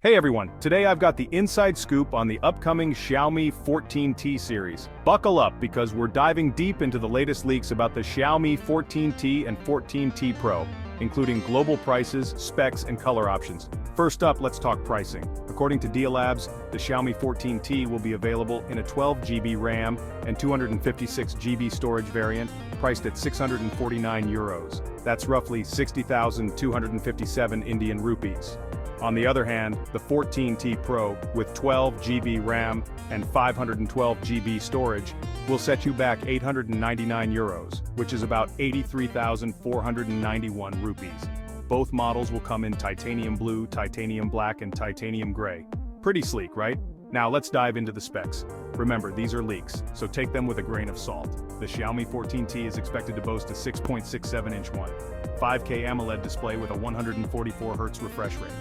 Hey everyone, today I've got the inside scoop on the upcoming Xiaomi 14T series. Buckle up because we're diving deep into the latest leaks about the Xiaomi 14T and 14T Pro, including global prices, specs, and color options. First up, let's talk pricing. According to Dialabs, the Xiaomi 14T will be available in a 12GB RAM and 256GB storage variant, priced at €649. That's roughly 60,257 Indian rupees. On the other hand, the 14T Pro, with 12GB RAM and 512GB storage, will set you back €899, which is about 83,491 rupees. Both models will come in titanium blue, titanium black, and titanium gray. Pretty sleek, right? Now let's dive into the specs. Remember, these are leaks, so take them with a grain of salt. The Xiaomi 14T is expected to boast a 6.67-inch 5K AMOLED display with a 144Hz refresh rate.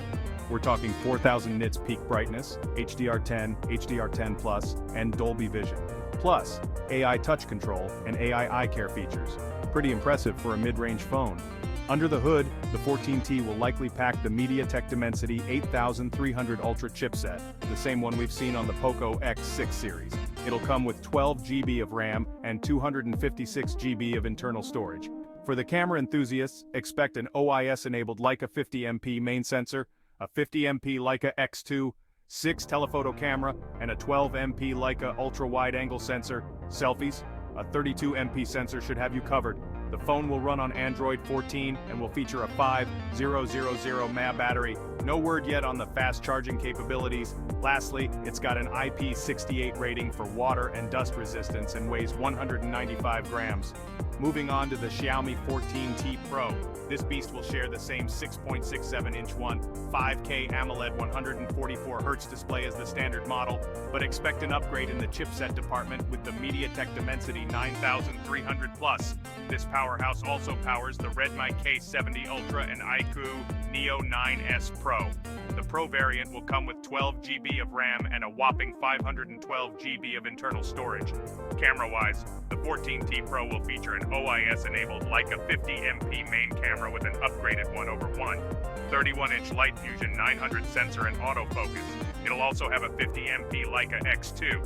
We're talking 4000 nits peak brightness, HDR10, HDR10+, and Dolby Vision. Plus, AI touch control and AI eye care features. Pretty impressive for a mid-range phone. Under the hood, the 14T will likely pack the MediaTek Dimensity 8300 Ultra chipset, the same one we've seen on the Poco X6 series. It'll come with 12GB of RAM and 256GB of internal storage. For the camera enthusiasts, expect an OIS-enabled Leica 50MP main sensor, a 50MP Leica X2, 6 telephoto camera, and a 12MP Leica ultra-wide-angle sensor. Selfies, a 32MP sensor should have you covered. The phone will run on Android 14 and will feature a 5000 mAh battery. No word yet on the fast charging capabilities. Lastly, it's got an IP68 rating for water and dust resistance and weighs 195 grams. Moving on to the Xiaomi 14T Pro. This beast will share the same 6.67-inch 5K AMOLED 144Hz display as the standard model, but expect an upgrade in the chipset department with the MediaTek Dimensity 9300+. This powerhouse also powers the Redmi K70 Ultra and iQOO Neo 9S Pro. The Pro variant will come with 12GB of RAM and a whopping 512GB of internal storage. Camera-wise, the 14T Pro will feature an OIS-enabled Leica 50MP main camera with an upgraded 1:1, 31-inch Light Fusion 900 sensor and autofocus. It'll also have a 50MP Leica X2,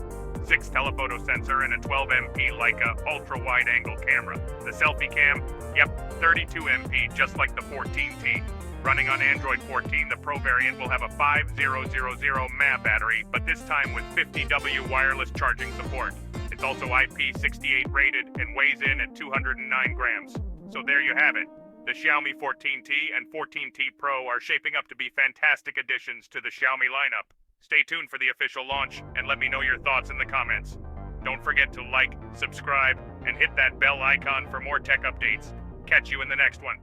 6 telephoto sensor, and a 12MP Leica ultra-wide-angle camera. The selfie cam, yep, 32MP, just like the 14T. Running on Android 14, the Pro variant will have a 5000 mAh battery, but this time with 50W wireless charging support. It's also IP68 rated and weighs in at 209 grams. So there you have it. The Xiaomi 14T and 14T Pro are shaping up to be fantastic additions to the Xiaomi lineup. Stay tuned for the official launch and let me know your thoughts in the comments. Don't forget to like, subscribe, and hit that bell icon for more tech updates. Catch you in the next one.